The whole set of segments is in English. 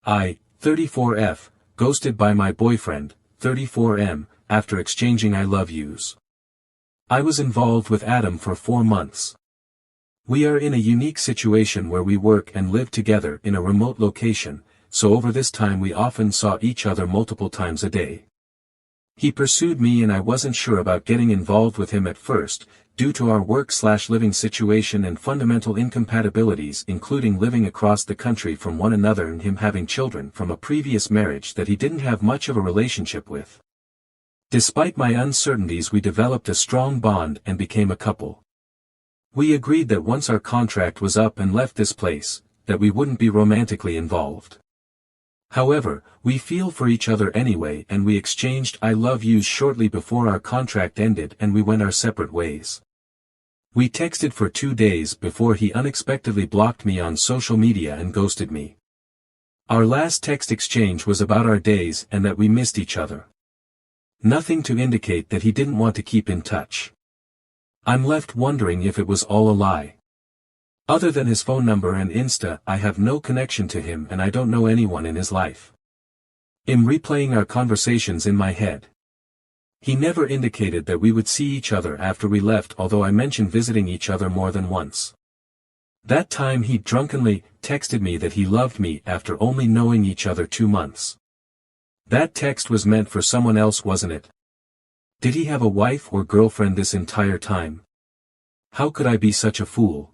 I, 34F, ghosted by my boyfriend, 34M, after exchanging I love yous. I was involved with Adam for 4 months. We are in a unique situation where we work and live together in a remote location, so over this time we often saw each other multiple times a day. He pursued me and I wasn't sure about getting involved with him at first, due to our work/living situation and fundamental incompatibilities, including living across the country from one another and him having children from a previous marriage that he didn't have much of a relationship with. Despite my uncertainties, we developed a strong bond and became a couple. We agreed that once our contract was up and left this place, that we wouldn't be romantically involved. However, we feel for each other anyway, and we exchanged I love yous shortly before our contract ended and we went our separate ways. We texted for 2 days before he unexpectedly blocked me on social media and ghosted me. Our last text exchange was about our days and that we missed each other. Nothing to indicate that he didn't want to keep in touch. I'm left wondering if it was all a lie. Other than his phone number and Insta, I have no connection to him and I don't know anyone in his life. I'm replaying our conversations in my head. He never indicated that we would see each other after we left, although I mentioned visiting each other more than once. That time he drunkenly texted me that he loved me after only knowing each other 2 months. That text was meant for someone else, wasn't it? Did he have a wife or girlfriend this entire time? How could I be such a fool?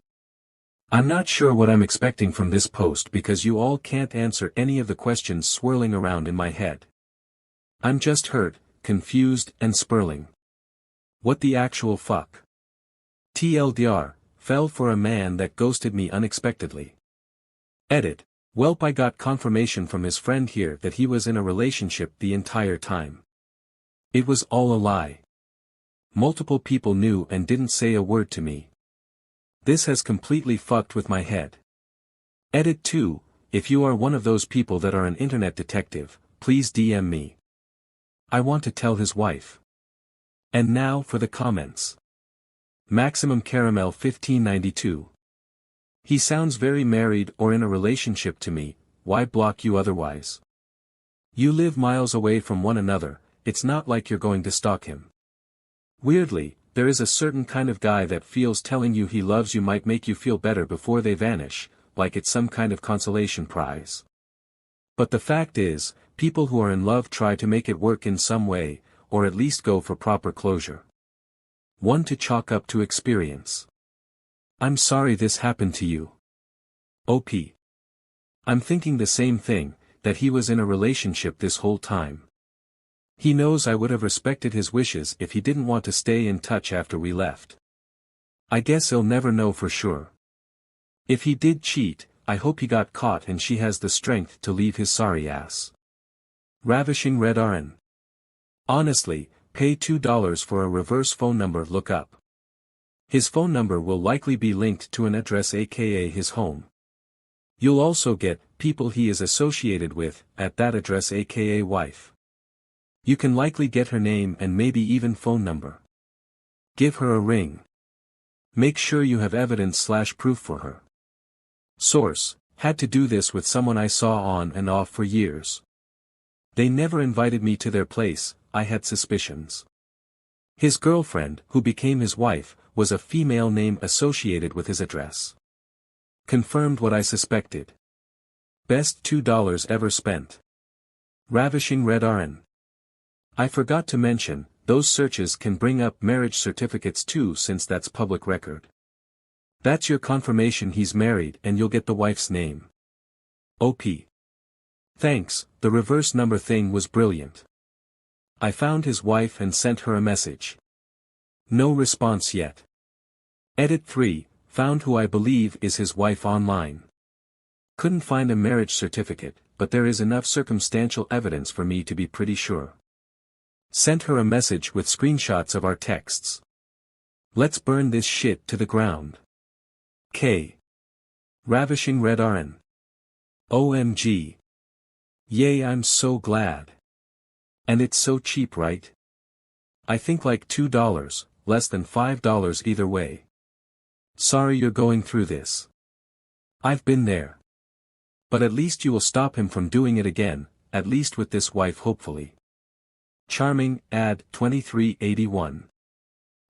I'm not sure what I'm expecting from this post because you all can't answer any of the questions swirling around in my head. I'm just hurt, confused, and spurling. What the actual fuck? TLDR, fell for a man that ghosted me unexpectedly. Edit. Welp, I got confirmation from his friend here that he was in a relationship the entire time. It was all a lie. Multiple people knew and didn't say a word to me. This has completely fucked with my head. Edit 2, if you are one of those people that are an internet detective, please DM me. I want to tell his wife. And now for the comments. Maximum Caramel 1592. He sounds very married or in a relationship to me, why block you otherwise? You live miles away from one another, it's not like you're going to stalk him. Weirdly, there is a certain kind of guy that feels telling you he loves you might make you feel better before they vanish, like it's some kind of consolation prize. But the fact is, people who are in love try to make it work in some way, or at least go for proper closure. One to chalk up to experience. I'm sorry this happened to you. OP. I'm thinking the same thing, that he was in a relationship this whole time. He knows I would have respected his wishes if he didn't want to stay in touch after we left. I guess he'll never know for sure. If he did cheat, I hope he got caught and she has the strength to leave his sorry ass. Ravishing Red RN. Honestly, pay $2 for a reverse phone number lookup. His phone number will likely be linked to an address, aka his home. You'll also get people he is associated with at that address, aka wife. You can likely get her name and maybe even phone number. Give her a ring. Make sure you have evidence/proof for her. Source, had to do this with someone I saw on and off for years. They never invited me to their place, I had suspicions. His girlfriend, who became his wife, was a female name associated with his address. Confirmed what I suspected. Best $2 ever spent. Ravishing Red RN. I forgot to mention, those searches can bring up marriage certificates too, since that's public record. That's your confirmation he's married and you'll get the wife's name. OP. Thanks, the reverse number thing was brilliant. I found his wife and sent her a message. No response yet. Edit 3, found who I believe is his wife online. Couldn't find a marriage certificate, but there is enough circumstantial evidence for me to be pretty sure. Sent her a message with screenshots of our texts. Let's burn this shit to the ground. K. Ravishing Red RN. OMG. Yay, I'm so glad. And it's so cheap, right? I think like $2, less than $5 either way. Sorry you're going through this. I've been there. But at least you will stop him from doing it again, at least with this wife hopefully. Charming, ad 2381.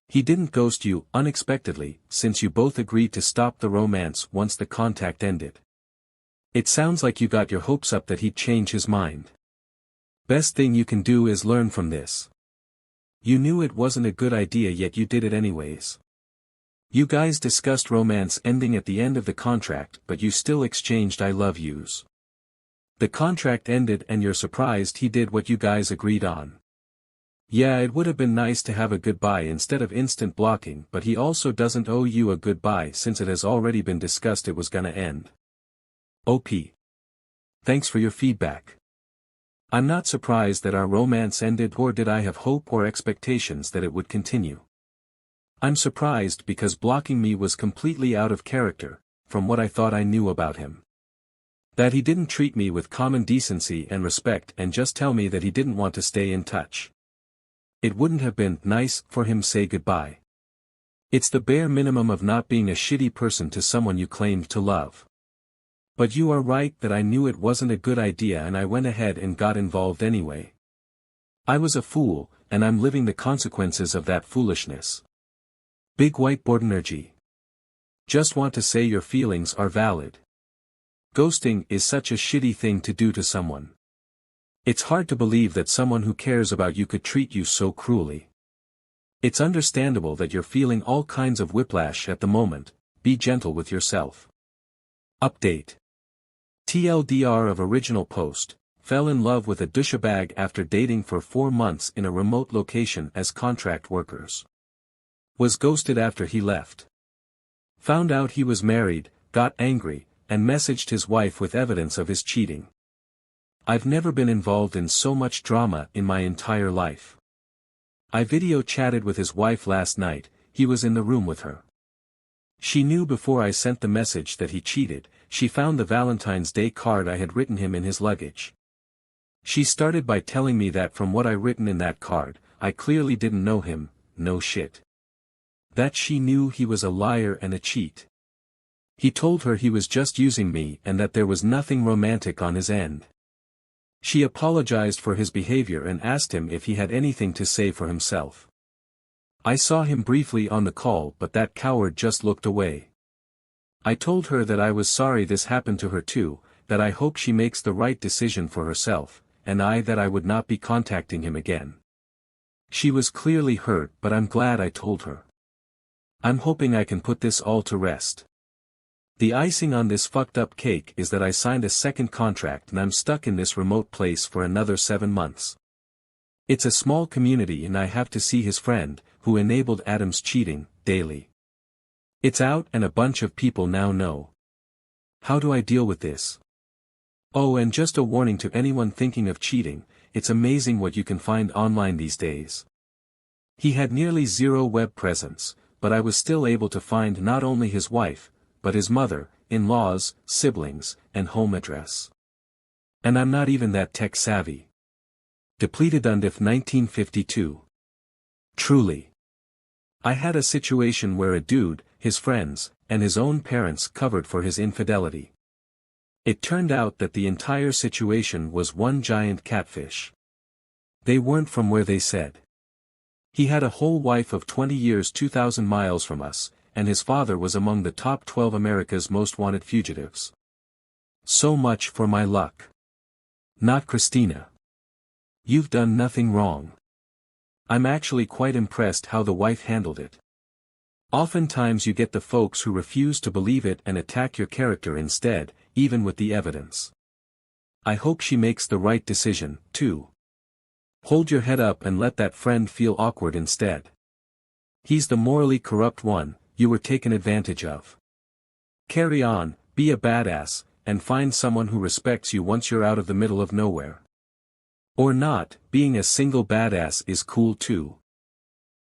He didn't ghost you unexpectedly, since you both agreed to stop the romance once the contact ended. It sounds like you got your hopes up that he'd change his mind. Best thing you can do is learn from this. You knew it wasn't a good idea yet you did it anyways. You guys discussed romance ending at the end of the contract but you still exchanged I love yous. The contract ended and you're surprised he did what you guys agreed on. Yeah, it would have been nice to have a goodbye instead of instant blocking, but he also doesn't owe you a goodbye since it has already been discussed it was gonna end. OP. Thanks for your feedback. I'm not surprised that our romance ended, or did I have hope or expectations that it would continue. I'm surprised because blocking me was completely out of character, from what I thought I knew about him. That he didn't treat me with common decency and respect and just tell me that he didn't want to stay in touch. It wouldn't have been nice for him to say goodbye. It's the bare minimum of not being a shitty person to someone you claimed to love. But you are right that I knew it wasn't a good idea and I went ahead and got involved anyway. I was a fool, and I'm living the consequences of that foolishness. Big whiteboard energy. Just want to say your feelings are valid. Ghosting is such a shitty thing to do to someone. It's hard to believe that someone who cares about you could treat you so cruelly. It's understandable that you're feeling all kinds of whiplash at the moment. Be gentle with yourself. Update. TLDR of original post, fell in love with a douchebag after dating for 4 months in a remote location as contract workers. Was ghosted after he left. Found out he was married, got angry, and messaged his wife with evidence of his cheating. I've never been involved in so much drama in my entire life. I video chatted with his wife last night, he was in the room with her. She knew before I sent the message that he cheated. She found the Valentine's Day card I had written him in his luggage. She started by telling me that from what I written in that card, I clearly didn't know him, no shit. That she knew he was a liar and a cheat. He told her he was just using me and that there was nothing romantic on his end. She apologized for his behavior and asked him if he had anything to say for himself. I saw him briefly on the call but that coward just looked away. I told her that I was sorry this happened to her too, that I hope she makes the right decision for herself, and that I would not be contacting him again. She was clearly hurt but I'm glad I told her. I'm hoping I can put this all to rest. The icing on this fucked up cake is that I signed a second contract and I'm stuck in this remote place for another 7 months. It's a small community and I have to see his friend, who enabled Adam's cheating, daily. It's out and a bunch of people now know. How do I deal with this? Oh, and just a warning to anyone thinking of cheating, it's amazing what you can find online these days. He had nearly zero web presence, but I was still able to find not only his wife, but his mother, in-laws, siblings, and home address. And I'm not even that tech savvy. Depleted undif 1952. Truly. I had a situation where a dude, his friends, and his own parents covered for his infidelity. It turned out that the entire situation was one giant catfish. They weren't from where they said. He had a whole wife of 20 years 2,000 miles from us, and his father was among the top 12 America's most wanted fugitives. So much for my luck. Not Christina. You've done nothing wrong. I'm actually quite impressed how the wife handled it. Oftentimes you get the folks who refuse to believe it and attack your character instead, even with the evidence. I hope she makes the right decision, too. Hold your head up and let that friend feel awkward instead. He's the morally corrupt one, you were taken advantage of. Carry on, be a badass, and find someone who respects you once you're out of the middle of nowhere. Or not, being a single badass is cool too.